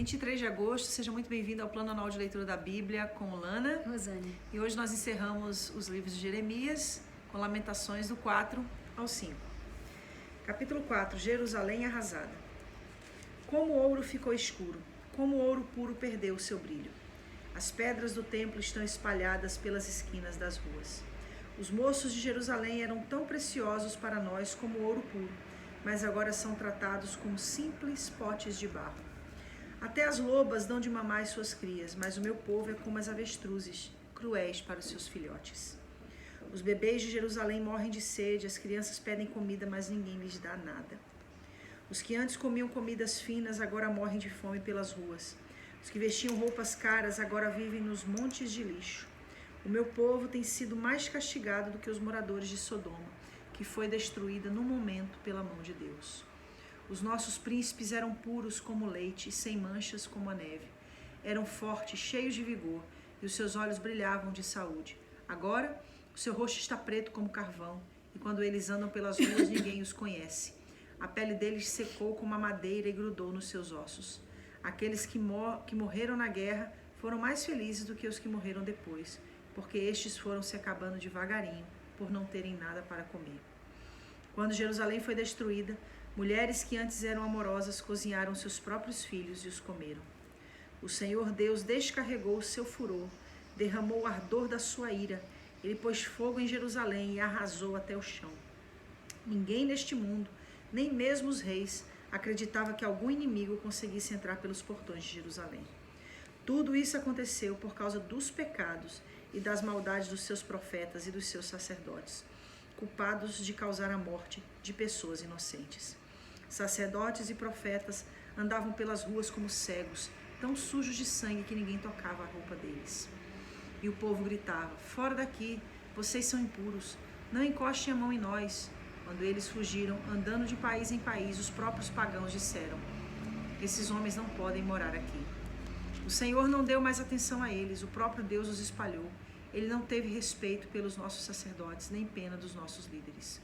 23 de agosto, seja muito bem-vindo ao Plano Anual de Leitura da Bíblia com Lana. Rosane. E hoje nós encerramos os livros de Jeremias com Lamentações do 4 ao 5. Capítulo 4, Jerusalém arrasada. Como o ouro ficou escuro, como o ouro puro perdeu o seu brilho. As pedras do templo estão espalhadas pelas esquinas das ruas. Os moços de Jerusalém eram tão preciosos para nós como o ouro puro, mas agora são tratados como simples potes de barro. Até as lobas dão de mamar às suas crias, mas o meu povo é como as avestruzes, cruéis para os seus filhotes. Os bebês de Jerusalém morrem de sede, as crianças pedem comida, mas ninguém lhes dá nada. Os que antes comiam comidas finas agora morrem de fome pelas ruas. Os que vestiam roupas caras agora vivem nos montes de lixo. O meu povo tem sido mais castigado do que os moradores de Sodoma, que foi destruída no momento pela mão de Deus. Os nossos príncipes eram puros como leite e sem manchas como a neve. Eram fortes, cheios de vigor, e os seus olhos brilhavam de saúde. Agora, o seu rosto está preto como carvão, e quando eles andam pelas ruas, ninguém os conhece. A pele deles secou como a madeira e grudou nos seus ossos. Aqueles que morreram na guerra foram mais felizes do que os que morreram depois, porque estes foram se acabando devagarinho, por não terem nada para comer. Quando Jerusalém foi destruída, mulheres que antes eram amorosas cozinharam seus próprios filhos e os comeram. O Senhor Deus descarregou o seu furor, derramou o ardor da sua ira. Ele pôs fogo em Jerusalém e arrasou até o chão. Ninguém neste mundo, nem mesmo os reis, acreditava que algum inimigo conseguisse entrar pelos portões de Jerusalém. Tudo isso aconteceu por causa dos pecados e das maldades dos seus profetas e dos seus sacerdotes, culpados de causar a morte de pessoas inocentes. Sacerdotes e profetas andavam pelas ruas como cegos, tão sujos de sangue que ninguém tocava a roupa deles. E o povo gritava: "Fora daqui, vocês são impuros, não encostem a mão em nós." Quando eles fugiram, andando de país em país, os próprios pagãos disseram: "Esses homens não podem morar aqui." O Senhor não deu mais atenção a eles, o próprio Deus os espalhou. Ele não teve respeito pelos nossos sacerdotes, nem pena dos nossos líderes.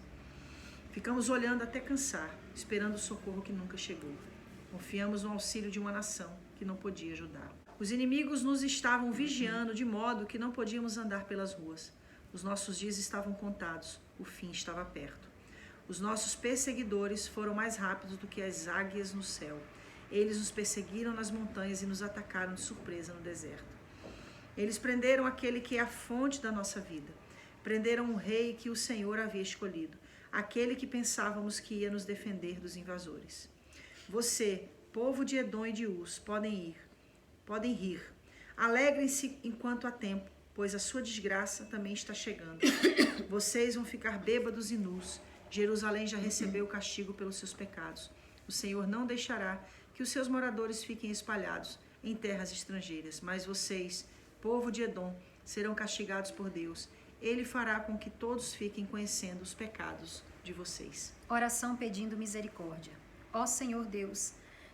Ficamos olhando até cansar, esperando o socorro que nunca chegou. Confiamos no auxílio de uma nação que não podia ajudar. Os inimigos nos estavam vigiando de modo que não podíamos andar pelas ruas. Os nossos dias estavam contados, o fim estava perto. Os nossos perseguidores foram mais rápidos do que as águias no céu. Eles nos perseguiram nas montanhas e nos atacaram de surpresa no deserto. Eles prenderam aquele que é a fonte da nossa vida. Prenderam o rei que o Senhor havia escolhido, aquele que pensávamos que ia nos defender dos invasores. Você, povo de Edom e de Uz, podem rir. Alegrem-se enquanto há tempo, pois a sua desgraça também está chegando. Vocês vão ficar bêbados e nus. Jerusalém já recebeu o castigo pelos seus pecados. O Senhor não deixará que os seus moradores fiquem espalhados em terras estrangeiras, mas vocês, povo de Edom, serão castigados por Deus. Ele fará com que todos fiquem conhecendo os pecados de vocês. Oração pedindo misericórdia. Ó Senhor Deus,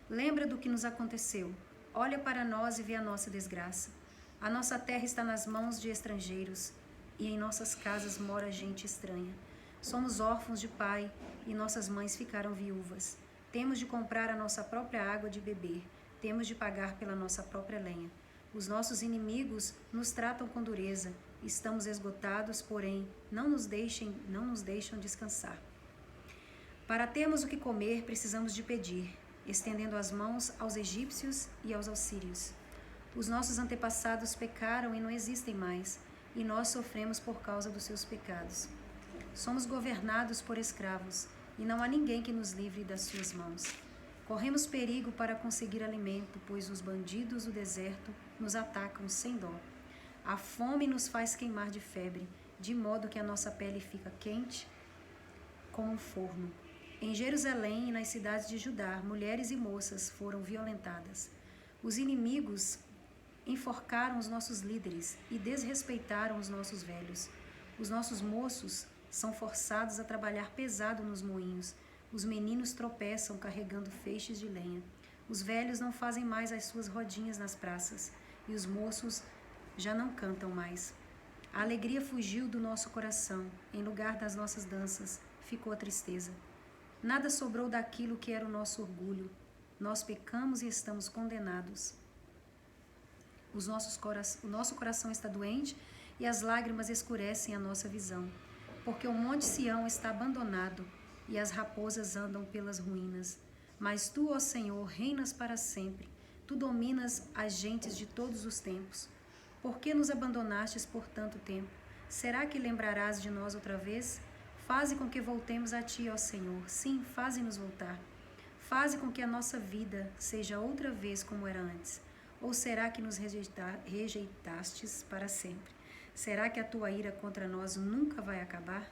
lembra do que nos aconteceu. Olha para nós e vê a nossa desgraça. A nossa terra está nas mãos de estrangeiros e em nossas casas mora gente estranha. Somos órfãos de pai e nossas mães ficaram viúvas. Temos de comprar a nossa própria água de beber. Temos de pagar pela nossa própria lenha. Os nossos inimigos nos tratam com dureza. Estamos esgotados, porém, não nos deixam descansar. Para termos o que comer, precisamos de pedir, estendendo as mãos aos egípcios e aos assírios. Os nossos antepassados pecaram e não existem mais, e nós sofremos por causa dos seus pecados. Somos governados por escravos, e não há ninguém que nos livre das suas mãos. Corremos perigo para conseguir alimento, pois os bandidos do deserto nos atacam sem dó. A fome nos faz queimar de febre, de modo que a nossa pele fica quente como um forno. Em Jerusalém e nas cidades de Judá, mulheres e moças foram violentadas. Os inimigos enforcaram os nossos líderes e desrespeitaram os nossos velhos. Os nossos moços são forçados a trabalhar pesado nos moinhos. Os meninos tropeçam carregando feixes de lenha. Os velhos não fazem mais as suas rodinhas nas praças, e os moços já não cantam mais. A alegria fugiu do nosso coração. Em lugar das nossas danças, ficou a tristeza. Nada sobrou daquilo que era o nosso orgulho. Nós pecamos e estamos condenados. O nosso coração está doente e as lágrimas escurecem a nossa visão, porque o monte Sião está abandonado e as raposas andam pelas ruínas. Mas tu, ó Senhor, reinas para sempre. Tu dominas as gentes de todos os tempos. Por que nos abandonastes por tanto tempo? Será que lembrarás de nós outra vez? Faze com que voltemos a ti, ó Senhor. Sim, faze-nos voltar. Faze com que a nossa vida seja outra vez como era antes. Ou será que nos rejeitastes para sempre? Será que a tua ira contra nós nunca vai acabar?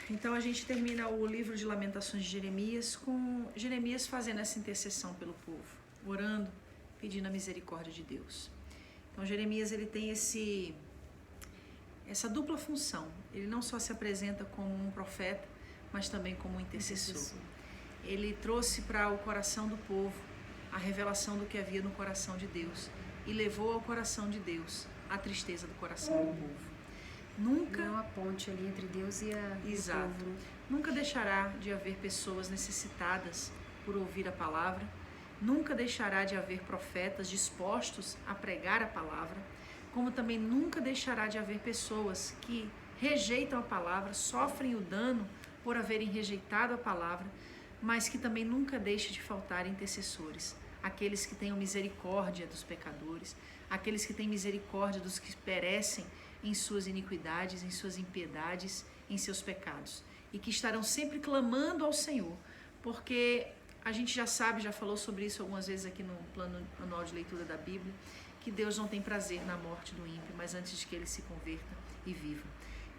Então a gente termina o livro de Lamentações de Jeremias com Jeremias fazendo essa intercessão pelo povo, orando, pedindo a misericórdia de Deus. Então Jeremias ele tem essa dupla função. Ele não só se apresenta como um profeta, mas também como um intercessor. Ele trouxe para o coração do povo a revelação do que havia no coração de Deus e levou ao coração de Deus a tristeza do coração do povo. Nunca... Não há ponte ali entre Deus e Exato. o povo. Nunca deixará de haver pessoas necessitadas por ouvir a palavra. Nunca deixará de haver profetas dispostos a pregar a palavra. Como também nunca deixará de haver pessoas que rejeitam a palavra, sofrem o dano por haverem rejeitado a palavra, mas que também nunca deixa de faltar intercessores. Aqueles que tenham misericórdia dos pecadores, aqueles que têm misericórdia dos que perecem em suas iniquidades, em suas impiedades, em seus pecados. E que estarão sempre clamando ao Senhor, porque a gente já sabe, já falou sobre isso algumas vezes aqui no plano anual de leitura da Bíblia, que Deus não tem prazer na morte do ímpio, mas antes de que ele se converta e viva.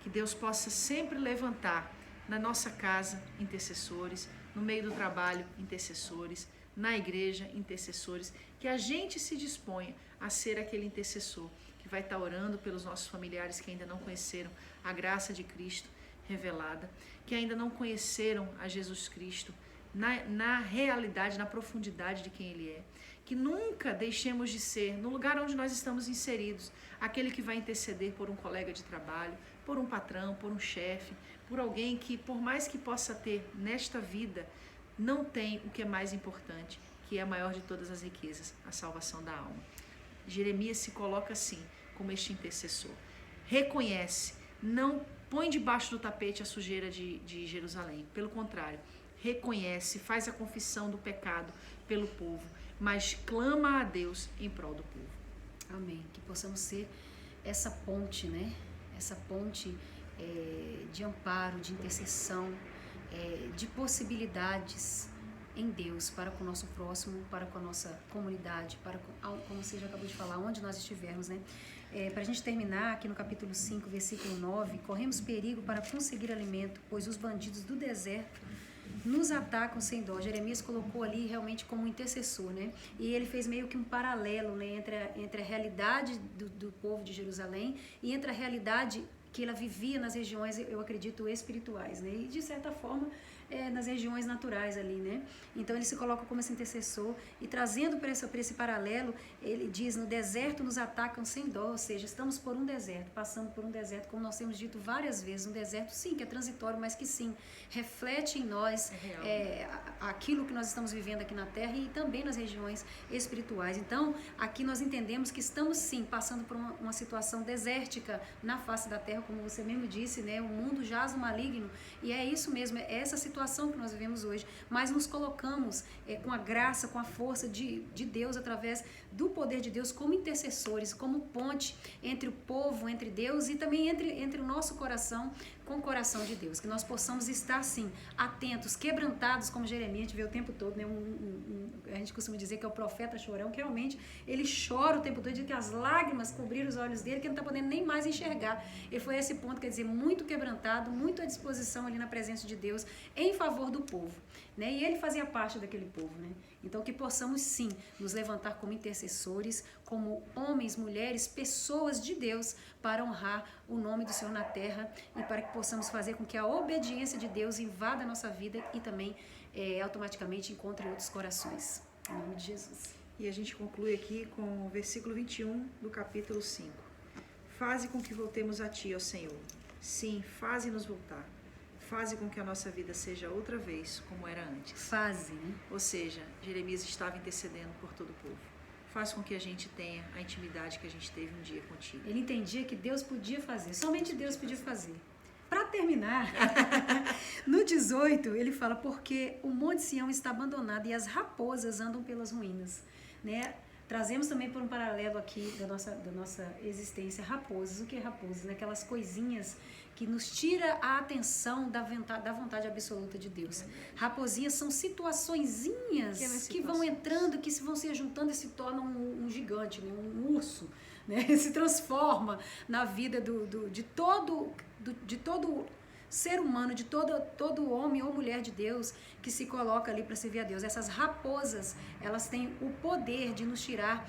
Que Deus possa sempre levantar na nossa casa intercessores, no meio do trabalho intercessores, na igreja intercessores, que a gente se disponha a ser aquele intercessor que vai estar orando pelos nossos familiares que ainda não conheceram a graça de Cristo revelada, que ainda não conheceram a Jesus Cristo na realidade, na profundidade de quem Ele é. Que nunca deixemos de ser, no lugar onde nós estamos inseridos, aquele que vai interceder por um colega de trabalho, por um patrão, por um chefe, por alguém que, por mais que possa ter nesta vida, não tem o que é mais importante, que é a maior de todas as riquezas, a salvação da alma. Jeremias se coloca assim, como este intercessor. Reconhece, não põe debaixo do tapete a sujeira de Jerusalém. Pelo contrário, reconhece, faz a confissão do pecado pelo povo, mas clama a Deus em prol do povo. Amém. Que possamos ser essa ponte, né? Essa ponte de amparo, de intercessão, de possibilidades em Deus para com o nosso próximo, para com a nossa comunidade, para com, como você já acabou de falar, onde nós estivermos, né? Para a gente terminar aqui no capítulo 5, versículo 9, corremos perigo para conseguir alimento, pois os bandidos do deserto nos atacam sem dó. Jeremias colocou ali realmente como intercessor, né? E ele fez meio que um paralelo, né, entre a realidade do povo de Jerusalém e entre a realidade que ela vivia nas regiões, eu acredito, espirituais, né? E de certa forma nas regiões naturais ali, né? Então ele se coloca como esse intercessor e trazendo para esse paralelo, ele diz, no deserto nos atacam sem dó, ou seja, estamos por um deserto, passando por um deserto, como nós temos dito várias vezes, um deserto sim, que é transitório, mas que sim, reflete em nós aquilo que nós estamos vivendo aqui na Terra e também nas regiões espirituais. Então, aqui nós entendemos que estamos sim, passando por uma situação desértica na face da Terra, como você mesmo disse, né? O mundo jaz no maligno, e é isso mesmo, é essa situação que nós vivemos hoje, mas nos colocamos com a graça, com a força de Deus, através do poder de Deus, como intercessores, como ponte entre o povo, entre Deus e também entre o nosso coração com o coração de Deus, que nós possamos estar assim, atentos, quebrantados, como Jeremias, a gente vê o tempo todo, né? A gente costuma dizer que é o profeta chorão, que realmente ele chora o tempo todo, diz que as lágrimas cobriram os olhos dele, que ele não está podendo nem mais enxergar. Ele foi a esse ponto, quer dizer, muito quebrantado, muito à disposição ali na presença de Deus, em favor do povo, né? E ele fazia parte daquele povo, né? Então que possamos sim nos levantar como intercessores, como homens, mulheres, pessoas de Deus, para honrar o nome do Senhor na terra e para que possamos fazer com que a obediência de Deus invada a nossa vida e também automaticamente encontre outros corações. Em nome de Jesus. E a gente conclui aqui com o versículo 21 do capítulo 5. Faze com que voltemos a ti, ó Senhor. Sim, faze-nos voltar. faze com que a nossa vida seja outra vez como era antes. Faze, né? Ou seja, Jeremias estava intercedendo por todo o povo. Faz com que a gente tenha a intimidade que a gente teve um dia contigo. Ele entendia que Deus podia fazer, somente Deus podia fazer. Para terminar, no 18, ele fala, porque o Monte Sião está abandonado e as raposas andam pelas ruínas, né? Trazemos também por um paralelo aqui da nossa existência, raposas. O que é raposas? Aquelas coisinhas que nos tira a atenção da vontade absoluta de Deus. Raposinhas são situaçõezinhas que vão entrando, que vão se juntando e se tornam um gigante, né? Um urso, né? Se transforma na vida de todo ser humano, de todo homem ou mulher de Deus que se coloca ali para servir a Deus. Essas raposas, elas têm o poder de nos tirar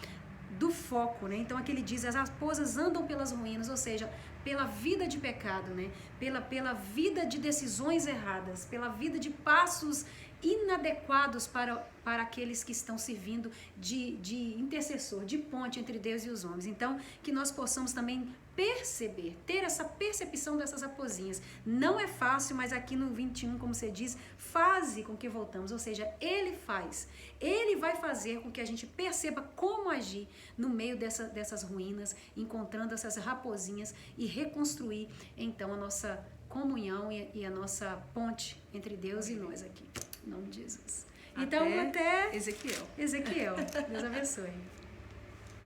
do foco, né? Então aqui ele diz, as raposas andam pelas ruínas, ou seja, pela vida de pecado, né? Pela vida de decisões erradas, pela vida de passos inadequados para aqueles que estão servindo de intercessor, de ponte entre Deus e os homens. Então, que nós possamos também perceber, ter essa percepção dessas raposinhas. Não é fácil, mas aqui no 21, como você diz, faze com que voltamos, ou seja, ele faz. Ele vai fazer com que a gente perceba como agir no meio dessas ruínas, encontrando essas raposinhas e reconstruir, então, a nossa comunhão e a nossa ponte entre Deus e nós aqui. Em nome de Jesus. Então, até Ezequiel. Deus abençoe.